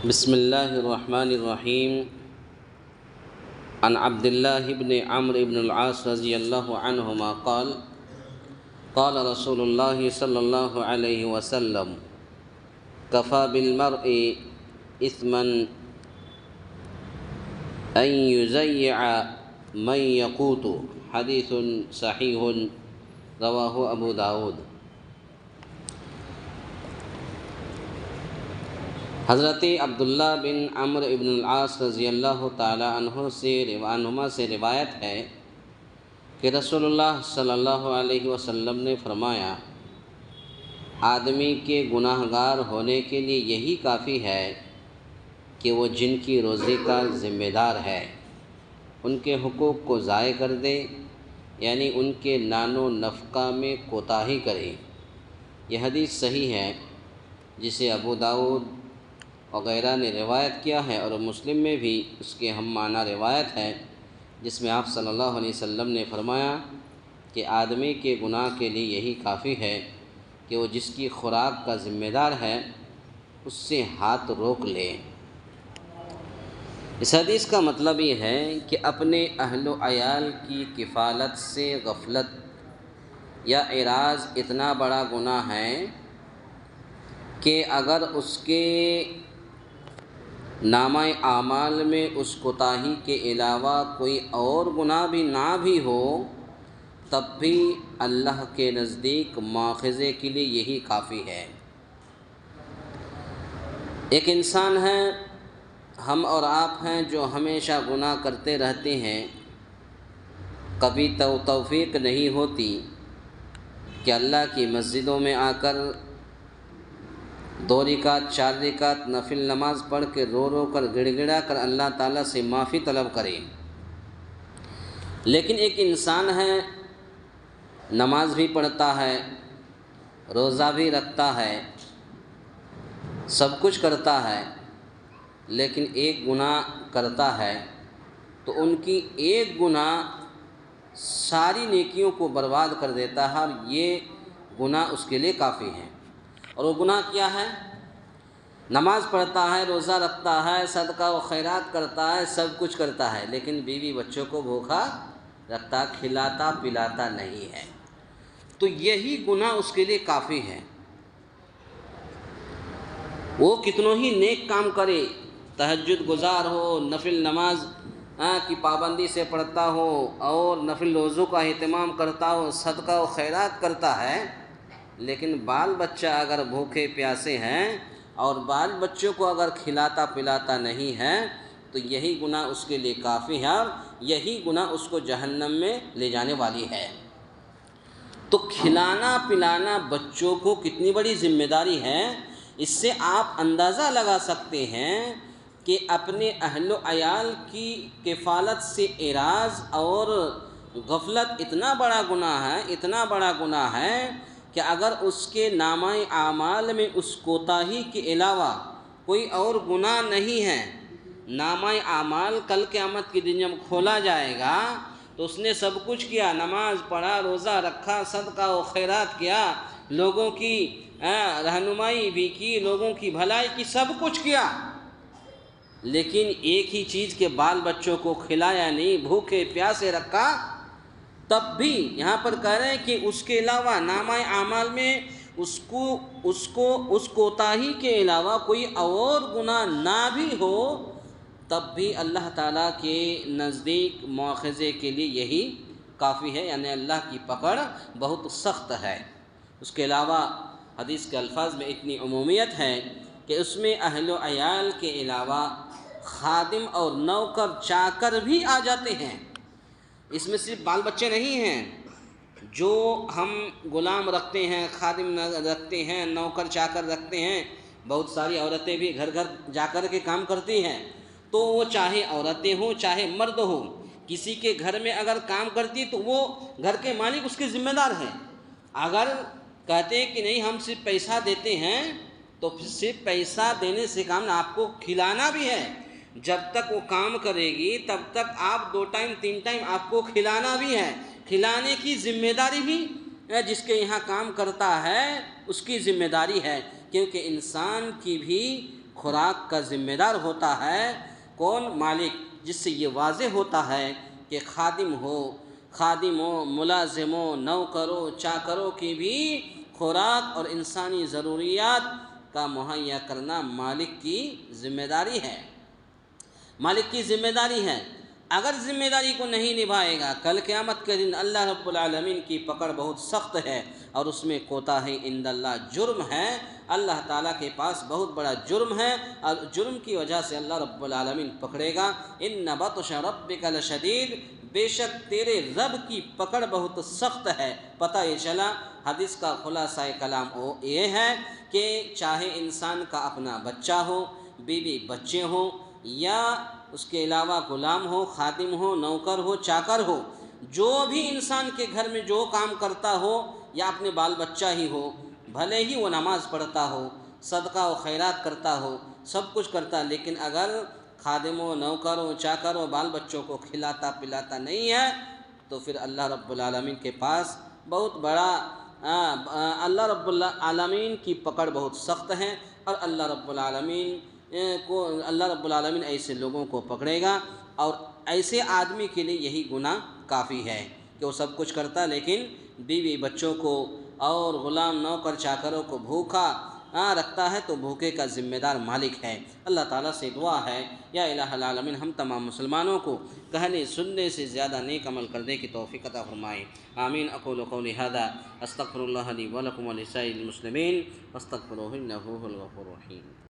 بسم اللہ الرحمن الرحیم عن عبد اللہ بن عمرو بن العاص رضی اللہ عنہما قال قال رسول اللہ صلی اللہ علیہ وسلم کفى بالمرء اثما ان يزيع من يقوت حدیث صحیح رواہ ابو داود۔ حضرت عبداللہ بن عمرو بن العاص رضی اللہ تعالی عنہما سے روایت ہے کہ رسول اللہ صلی اللہ علیہ وسلم نے فرمایا، آدمی کے گناہ گار ہونے کے لیے یہی کافی ہے کہ وہ جن کی روزی کا ذمہ دار ہے ان کے حقوق کو ضائع کر دے، یعنی ان کے نان و نفقہ میں کوتاہی کرے۔ یہ حدیث صحیح ہے جسے ابو داود وغیرہ نے روایت کیا ہے، اور مسلم میں بھی اس کے ہم معنی روایت ہے جس میں آپ صلی اللہ علیہ وسلم نے فرمایا کہ آدمی کے گناہ کے لیے یہی کافی ہے کہ وہ جس کی خوراک کا ذمہ دار ہے اس سے ہاتھ روک لے۔ اس حدیث کا مطلب یہ ہے کہ اپنے اہل و عیال کی کفالت سے غفلت یا اعراض اتنا بڑا گناہ ہے کہ اگر اس کے نامہ اعمال میں اس کوتاہی کے علاوہ کوئی اور گناہ بھی نہ بھی ہو تب بھی اللہ کے نزدیک مواخذے کے لیے یہی کافی ہے۔ ایک انسان ہے، ہم اور آپ ہیں، جو ہمیشہ گناہ کرتے رہتے ہیں، کبھی توفیق نہیں ہوتی کہ اللہ کی مسجدوں میں آ کر 2 رکعت 4 رکعت نفل نماز پڑھ کے رو رو کر گڑ گڑا کر اللہ تعالیٰ سے معافی طلب کرے۔ لیکن ایک انسان ہے، نماز بھی پڑھتا ہے، روزہ بھی رکھتا ہے، سب کچھ کرتا ہے، لیکن ایک گناہ کرتا ہے تو ان کی ایک گناہ ساری نیکیوں کو برباد کر دیتا ہے، اور یہ گناہ اس کے لیے کافی ہے۔ اور وہ گناہ کیا ہے؟ نماز پڑھتا ہے، روزہ رکھتا ہے، صدقہ و خیرات کرتا ہے، سب کچھ کرتا ہے، لیکن بیوی بچوں کو بھوکا رکھتا، کھلاتا پلاتا نہیں ہے، تو یہی گناہ اس کے لیے کافی ہے۔ وہ کتنوں ہی نیک کام کرے، تہجد گزار ہو، نفل نماز کی پابندی سے پڑھتا ہو، اور نفل روزوں کا اہتمام کرتا ہو، صدقہ و خیرات کرتا ہے، لیکن بال بچہ اگر بھوکے پیاسے ہیں اور بال بچوں کو اگر کھلاتا پلاتا نہیں ہے تو یہی گناہ اس کے لیے کافی ہے، اور یہی گناہ اس کو جہنم میں لے جانے والی ہے۔ تو کھلانا پلانا بچوں کو کتنی بڑی ذمہ داری ہے، اس سے آپ اندازہ لگا سکتے ہیں کہ اپنے اہل و عیال کی کفالت سے اعراض اور غفلت اتنا بڑا گناہ ہے، اتنا بڑا گناہ ہے کہ اگر اس کے نامہ اعمال میں اس کوتاہی کے علاوہ کوئی اور گناہ نہیں ہے، نامہ اعمال کل قیامت کے دن جب کھولا جائے گا تو اس نے سب کچھ کیا، نماز پڑھا، روزہ رکھا، صدقہ و خیرات کیا، لوگوں کی رہنمائی بھی کی، لوگوں کی بھلائی کی، سب کچھ کیا، لیکن ایک ہی چیز کے بال بچوں کو کھلایا نہیں، بھوکے پیاسے رکھا، تب بھی یہاں پر کہہ رہے ہیں کہ اس کے علاوہ نامہ اعمال میں اس کوتاہی کے علاوہ کوئی اور گناہ نہ بھی ہو تب بھی اللہ تعالیٰ کے نزدیک مواخذے کے لیے یہی کافی ہے، یعنی اللہ کی پکڑ بہت سخت ہے۔ اس کے علاوہ حدیث کے الفاظ میں اتنی عمومیت ہے کہ اس میں اہل و عیال کے علاوہ خادم اور نوکر چاکر بھی آ جاتے ہیں۔ اس میں صرف بال بچے نہیں ہیں، جو ہم غلام رکھتے ہیں، خادم رکھتے ہیں، نوکر چاکر رکھتے ہیں، بہت ساری عورتیں بھی گھر گھر جا کر کے کام کرتی ہیں، تو وہ چاہے عورتیں ہوں چاہے مرد ہوں، کسی کے گھر میں اگر کام کرتی تو وہ گھر کے مالک اس کے ذمہ دار ہیں۔ اگر کہتے ہیں کہ نہیں ہم صرف پیسہ دیتے ہیں تو صرف پیسہ دینے سے کام نہ، آپ کو کھلانا بھی ہے، جب تک وہ کام کرے گی تب تک آپ 2 ٹائم 3 ٹائم آپ کو کھلانا بھی ہے، کھلانے کی ذمہ داری بھی جس کے یہاں کام کرتا ہے اس کی ذمہ داری ہے، کیونکہ انسان کی بھی خوراک کا ذمہ دار ہوتا ہے کون؟ مالک، جس سے یہ واضح ہوتا ہے کہ خادم ہو، ملازم ہو، نوکروں چاکروں کی بھی خوراک اور انسانی ضروریات کا مہیا کرنا مالک کی ذمہ داری ہے، مالک کی ذمہ داری ہے۔ اگر ذمہ داری کو نہیں نبھائے گا، کل قیامت کے دن اللہ رب العالمین کی پکڑ بہت سخت ہے، اور اس میں کوتاہی عند اللہ جرم ہے، اللہ تعالیٰ کے پاس بہت بڑا جرم ہے، اور جرم کی وجہ سے اللہ رب العالمین پکڑے گا۔ ان بطش ربک لشدید، بے شک تیرے رب کی پکڑ بہت سخت ہے۔ پتہ یہ چلا حدیث کا خلاصہ کلام یہ ہے کہ چاہے انسان کا اپنا بچہ ہو، بیوی بچے ہوں، یا اس کے علاوہ غلام ہو، خادم ہو، نوکر ہو، چاکر ہو، جو بھی انسان کے گھر میں جو کام کرتا ہو، یا اپنے بال بچہ ہی ہو، بھلے ہی وہ نماز پڑھتا ہو، صدقہ و خیرات کرتا ہو، سب کچھ کرتا، لیکن اگر خادم و نوکر و چاکر و بال بچوں کو کھلاتا پلاتا نہیں ہے، تو پھر اللہ رب العالمین کے پاس بہت بڑا اللہ رب العالمین کی پکڑ بہت سخت ہے، اور اللہ رب العالمین ایسے لوگوں کو پکڑے گا، اور ایسے آدمی کے لیے یہی گناہ کافی ہے کہ وہ سب کچھ کرتا لیکن بیوی بچوں کو اور غلام نوکر چاکروں کو بھوکا رکھتا ہے، تو بھوکے کا ذمہ دار مالک ہے۔ اللہ تعالیٰ سے دعا ہے یا الہ العالمین ہم تمام مسلمانوں کو کہنے سننے سے زیادہ نیک عمل کرنے کی توفیق عطا فرمائے، آمین۔ اقول قولی ھذا استغفر اللہ لی ولکم ولسائر المسلمین واستغفروہ انہ ھو الغفور الرحیم۔